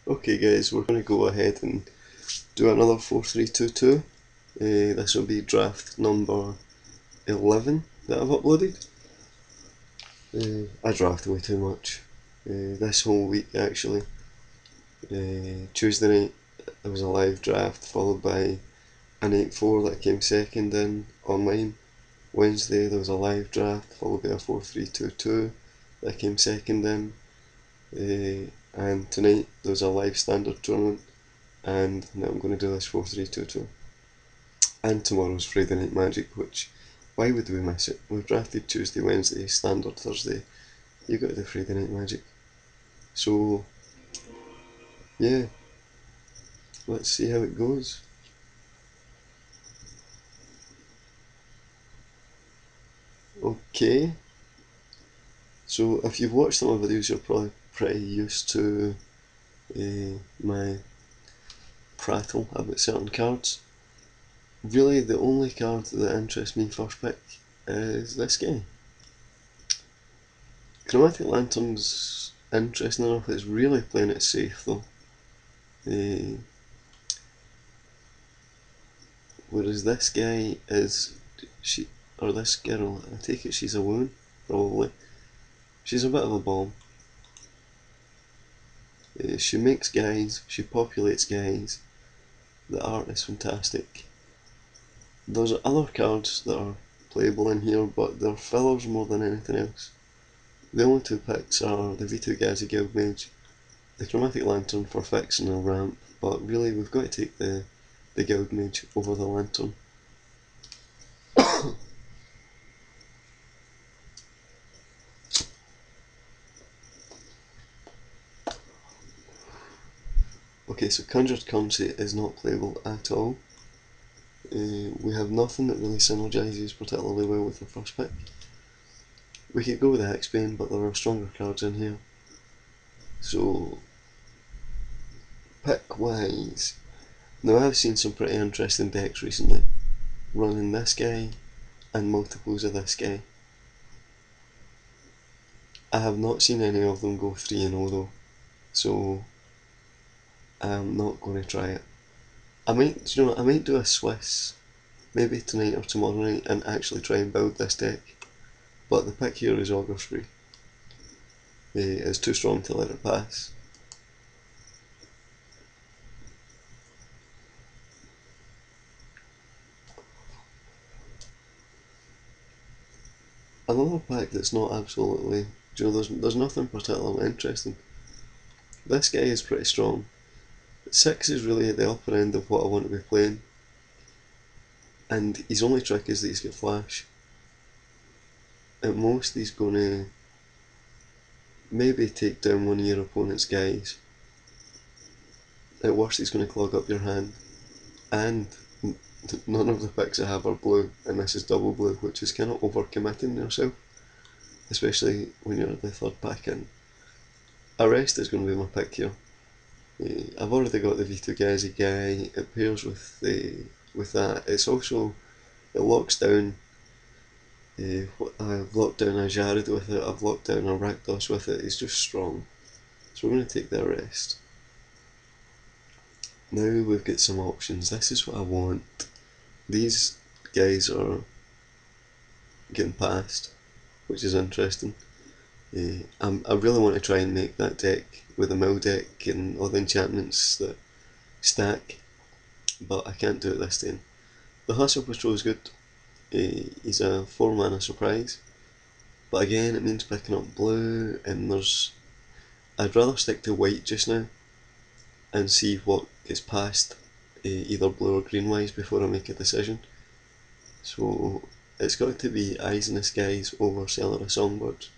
Okay guys, we're going to go ahead and do another 4322. This will be draft number 11 that I've uploaded. I draft way too much. This whole week actually. Tuesday night there was a live draft followed by an 8-4 that came second in online. Wednesday there was a live draft followed by a 4322 that came second in. And tonight there was a live standard tournament, and now I'm going to do this 4322. And tomorrow's Friday Night Magic, which, why would we miss it? We've drafted Tuesday, Wednesday, standard Thursday. You got to do Friday Night Magic. So, yeah, let's see how it goes. Okay, so if you've watched some of my videos, you're probably pretty used to my prattle about certain cards. Really, the only card that interests me first pick is this guy. Chromatic Lantern's interesting enough, it's really playing it safe though. Uh, Whereas this guy is, this girl, I take it she's a woman, probably. She's a bit of a bomb. She makes guys, she populates guys. The art is fantastic. There's other cards that are playable in here, but they're fillers more than anything else. The only two picks are the V2 Guild Mage, the Chromatic Lantern for fixing a ramp, but really we've got to take the Guild Mage over the Lantern. Okay, so Conjured Currency is not playable at all. We have nothing that really synergises particularly well with the first pick. We could go with the Hexbane, but there are stronger cards in here. So, pick wise, now I've seen some pretty interesting decks recently, running this guy and multiples of this guy. I have not seen any of them go 3-0 though, so I'm not going to try it. I might do a Swiss, maybe tonight or tomorrow night, and actually try and build this deck. But the pick here is Augur Spree. It's too strong to let it pass. Another pack that's not absolutely, there's nothing particularly interesting. This guy is pretty strong. 6 is really at the upper end of what I want to be playing, and his only trick is that he's got flash. At most he's going to maybe take down one of your opponent's guys. At worst he's going to clog up your hand, and none of the picks I have are blue, and this is double blue, which is kind of overcommitting yourself, especially when you're the third pack in. Arrest is going to be my pick here. I've already got the V2 guy, it pairs with that. It's also, it locks down, I've locked down a Jared with it, I've locked down a Rakdos with it, it's just strong. So we're going to take the Arrest. Now we've got some options, this is what I want. These guys are getting past, which is interesting. I really want to try and make that deck with a mill deck and all the enchantments that stack, but I can't do it this time. The Hustle Patrol is good. He's a 4 mana surprise, but again it means picking up blue, and I'd rather stick to white just now and see what gets past either blue or green wise before I make a decision. So it's got to be Eyes in the Skies over Cellar of Songbirds,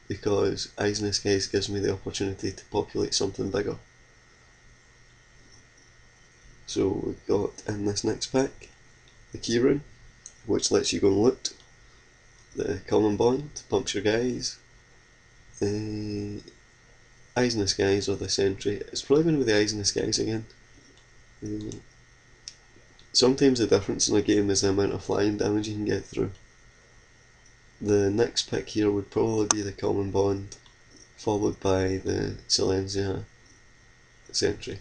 because Eyes in the Skies gives me the opportunity to populate something bigger. So we've got in this next pack the Key Rune, which lets you go and loot, the Common Bond, pumps your guys, Eyes in the Skies or the Sentry. It's probably going to be the Eyes in the Skies again. Sometimes the difference in a game is the amount of flying damage you can get through. The next pick here would probably be the Common Bond, followed by the Silencia, sentry.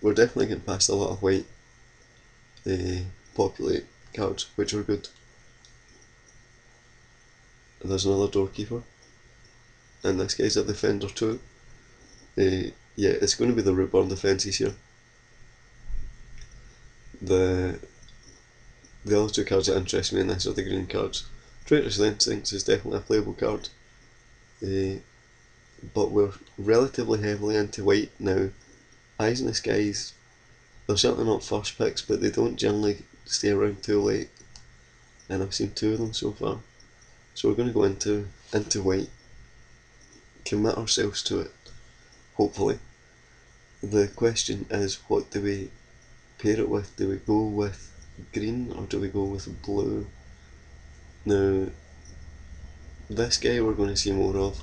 We're definitely getting past a lot of white populate cards, which are good. There's another doorkeeper, and this guy's a defender too. Yeah, it's going to be the root-born defences here. The other two cards that interest me in this are the green cards. Traitorous Instincts is definitely a playable card, but we're relatively heavily into white now. Eyes in the Skies, they're certainly not first picks, but they don't generally stay around too late, and I've seen two of them so far. So we're going to go into white, commit ourselves to it, hopefully. The question is, what do we pair it with? Do we go with green or do we go with blue? Now, this guy we're going to see more of.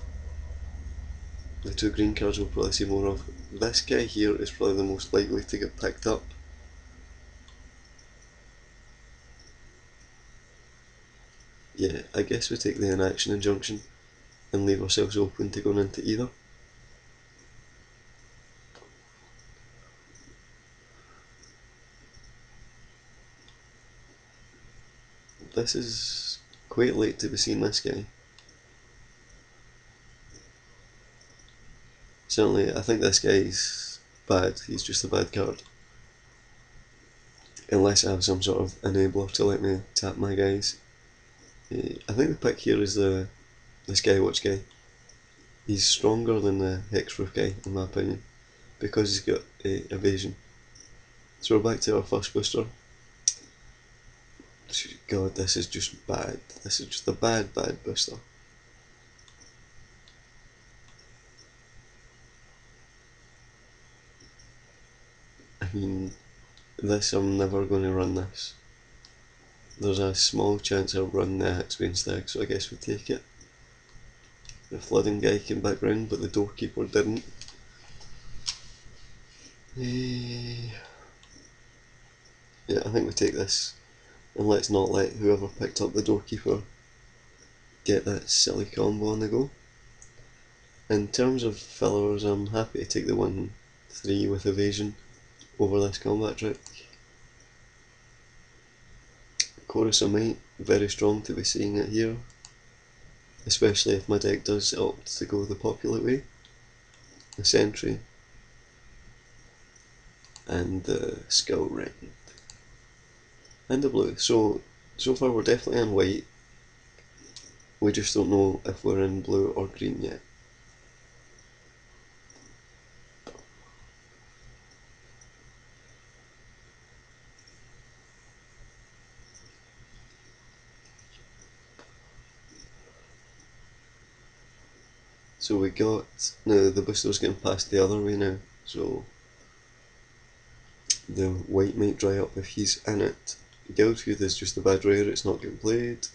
The two green cards we'll probably see more of. This guy here is probably the most likely to get picked up. Yeah, I guess we take the inaction injunction and leave ourselves open to going into either. This is quite late to be seeing this guy. Certainly, I think this guy's bad. He's just a bad card. Unless I have some sort of enabler to let me tap my guys. I think the pick here is the Skywatch guy. He's stronger than the Hexproof guy, in my opinion, because he's got evasion. So we're back to our first booster. God, this is just bad. This is just a bad booster. I mean, I'm never going to run this. There's a small chance I'll run the Hexbane Stag, so I guess we take it. The flooding guy came back round, but the doorkeeper didn't. Yeah, I think we take this. And let's not let whoever picked up the doorkeeper get that silly combo on the go. In terms of fillers, I'm happy to take the 1-3 with evasion over this combat trick. Chorus of Might, very strong to be seeing it here, especially if my deck does opt to go the populate way. The Sentry and the Skull Rend and the blue. So far we're definitely in white. We just don't know if we're in blue or green yet. So we got, now the booster's getting passed the other way now, so the white might dry up if he's in it. Guildtooth is just a bad rare, it's not getting played.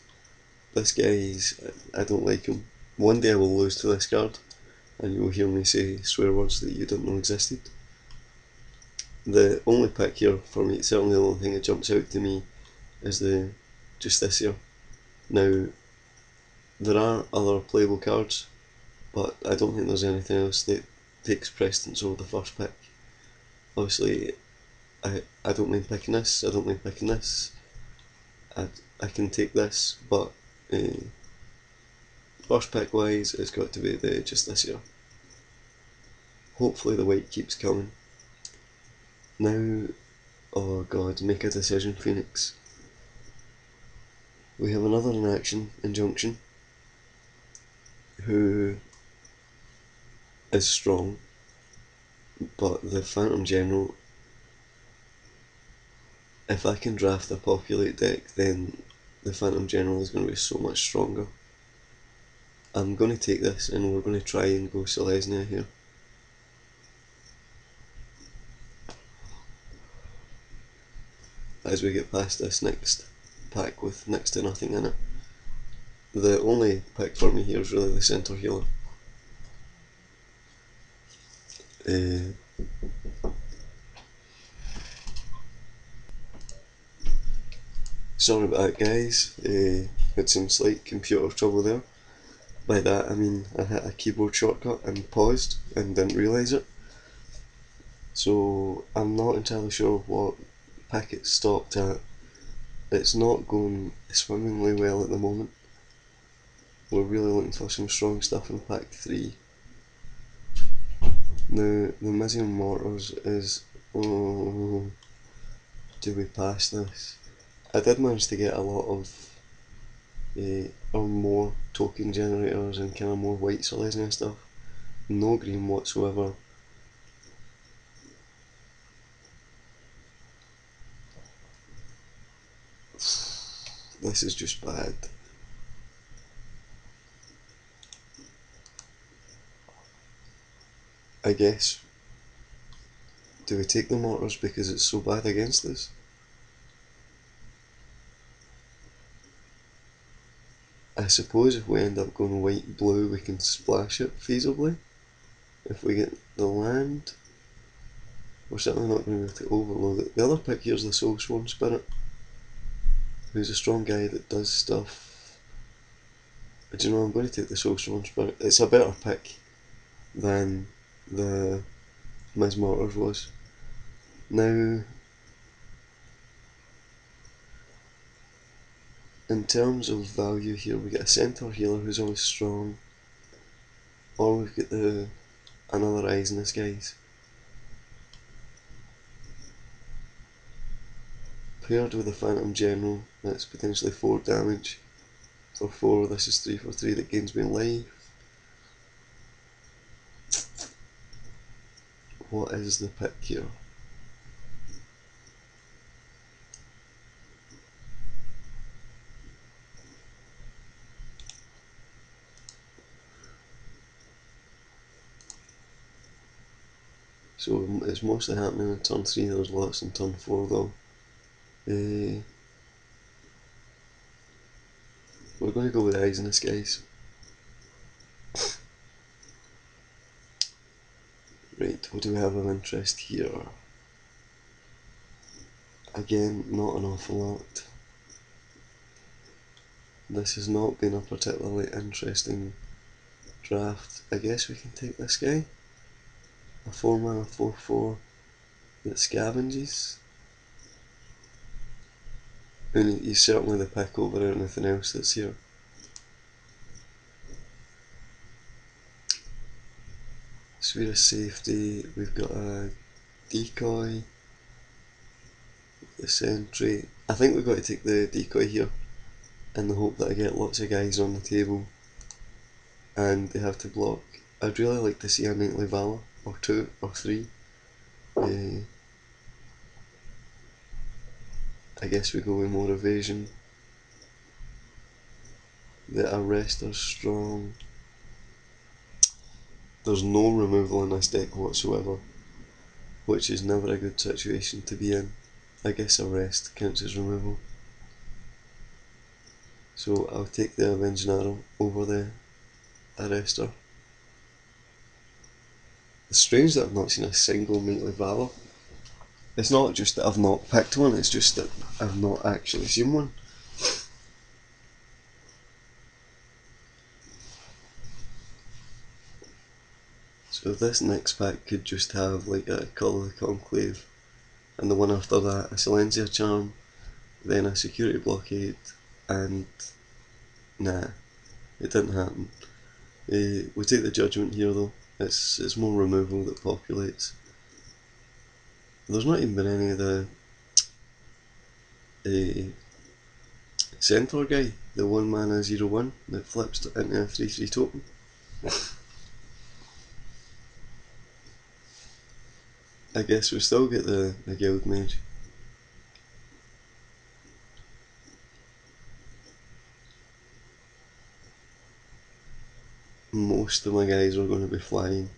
This guy's, I don't like him. One day I will lose to this card, and you will hear me say swear words that you didn't know existed. The only pick here for me, certainly the only thing that jumps out to me, is just this here. Now, there are other playable cards, but I don't think there's anything else that takes precedence over the first pick. Obviously, I don't mind picking this, I don't mind picking this. I can take this, but first pick wise, it's got to be just this here. Hopefully the white keeps coming. Now, oh god, make a decision, Phoenix. We have another inaction injunction, who is strong, but the Phantom General, if I can draft a populate deck, then the Phantom General is going to be so much stronger. I'm going to take this and we're going to try and go Selesnya here. As we get past this next pack with next to nothing in it. The only pick for me here is really the Centaur Healer. Sorry about that, guys. had some slight computer trouble there. By that I mean I hit a keyboard shortcut and paused and didn't realise it. So I'm not entirely sure what pick it stopped at. It's not going swimmingly well at the moment. We're really looking for some strong stuff in pack 3. Now, the Mizium Mortars is... oh, do we pass this? I did manage to get a lot of or more token generators and kind of more white Silesia and stuff. No green whatsoever. This is just bad. I guess. Do we take the mortars because it's so bad against us? I suppose if we end up going white-blue we can splash it feasibly. If we get the land, we're certainly not going to be able to overload it. The other pick here is the Soulsworn Spirit, who's a strong guy that does stuff. But you know, I'm going to take the Soulsworn Spirit. It's a better pick than the Miz Mortars was. Now, in terms of value here, we get a Centaur Healer who's always strong, or we've got another Eyes in Disguise. Paired with a Phantom General, that's potentially 4 damage. For 4, this is 3 for 3 that gains me life. What is the pick here? So it's mostly happening in turn 3, there's lots in turn 4 though. We're going to go with Eyes in Disguise. Right, what do we have of interest here? Again, not an awful lot. This has not been a particularly interesting draft. I guess we can take this guy. A 4 mana 4/4 that scavenges. And he's certainly the pick over anything else that's here. Sphere of Safety, we've got a Decoy, the Sentry. I think we've got to take the Decoy here in the hope that I get lots of guys on the table and they have to block. I'd really like to see a Knightly Valor, or 2 or 3. I guess we go with more evasion. The Arrester's strong. There's no removal in this deck whatsoever, which is never a good situation to be in. I guess Arrest counts as removal. So I'll take the Avenging Arrow over the Arrester. It's strange that I've not seen a single Knightly Valor. It's not just that I've not picked one, it's just that I've not actually seen one. So this next pack could just have like a Call of the Conclave, and the one after that a Silencia Charm, then a Security Blockade, and nah, it didn't happen. We take the Judgment here though, it's more removal that populates. There's not even been any of the Centaur guy, the 1 mana 0/1 that flips into a 3/3 token. I guess we still get the Guild Mage. Most of my guys are going to be flying.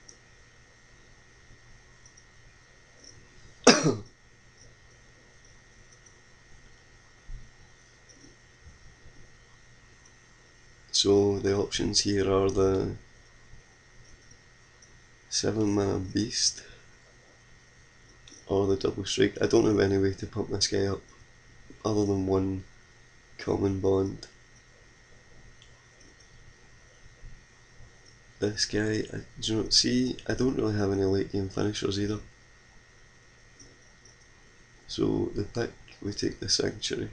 So the options here are the 7 mana Beast or the Double Strike. I don't have any way to pump this guy up other than 1 common bond. This guy, do you know, see, I don't really have any late game finishers either. So the pick, we take the Sanctuary.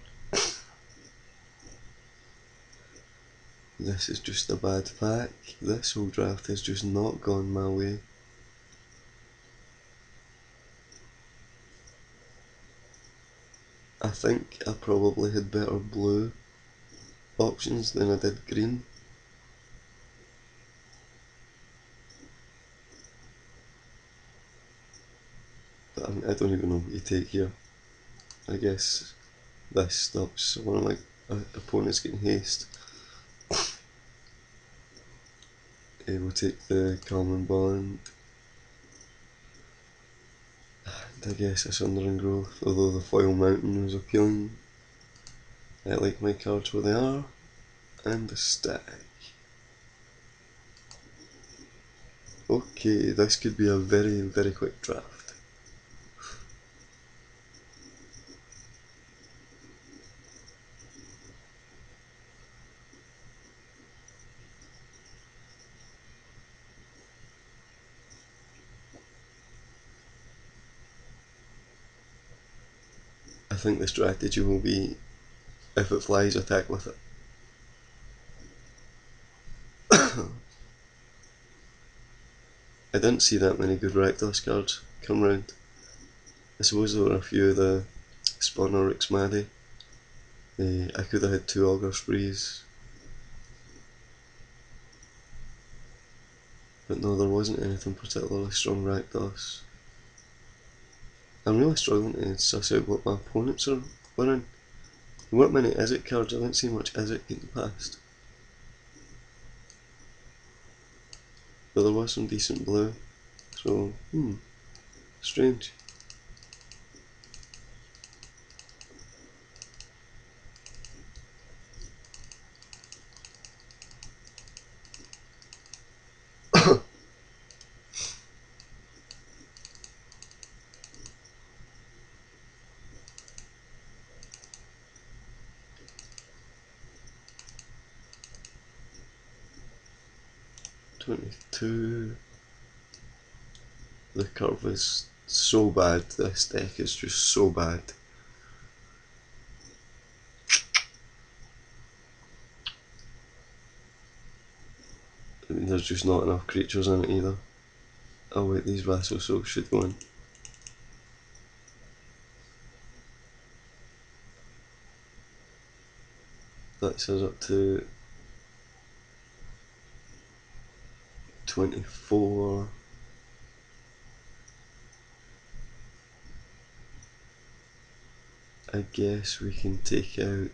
This is just a bad pack. This whole draft has just not gone my way. I think I probably had better blue options than I did green. But I don't even know what you take here. I guess this stops one of my opponents getting haste. We'll take the Common Bond. And I guess a Sundering Growth, although the Foil Mountain was appealing. I like my cards where they are. And the stack. Okay, this could be a very, very quick draft. I think the strategy will be, if it flies, attack with it. I didn't see that many good Rakdos cards come round. I suppose there were a few of the Spawnorics Maddie. I could have had 2 Augur Sprees. But no, there wasn't anything particularly strong Rakdos. I'm really struggling to suss out what my opponents are winning. There weren't many Izzet cards, I didn't see much Izzet getting past. But there was some decent blue, so, strange. $22. The curve is so bad, this deck is just so bad. I mean, there's just not enough creatures in it either. Oh wait, these Vassal Souls should go in. That says up to 24. I guess we can take out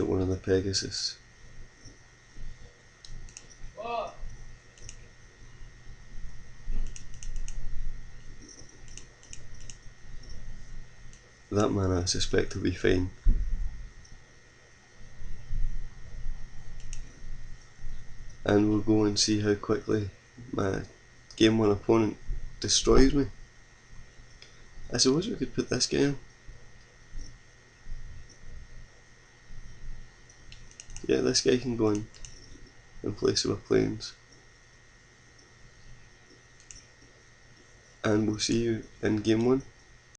one of the Pegasus. That mana I suspect will be fine. And we'll go and see how quickly my game 1 opponent destroys me. I suppose we could put this guy in. Yeah, this guy can go in place of a Plains. And we'll see you in game 1.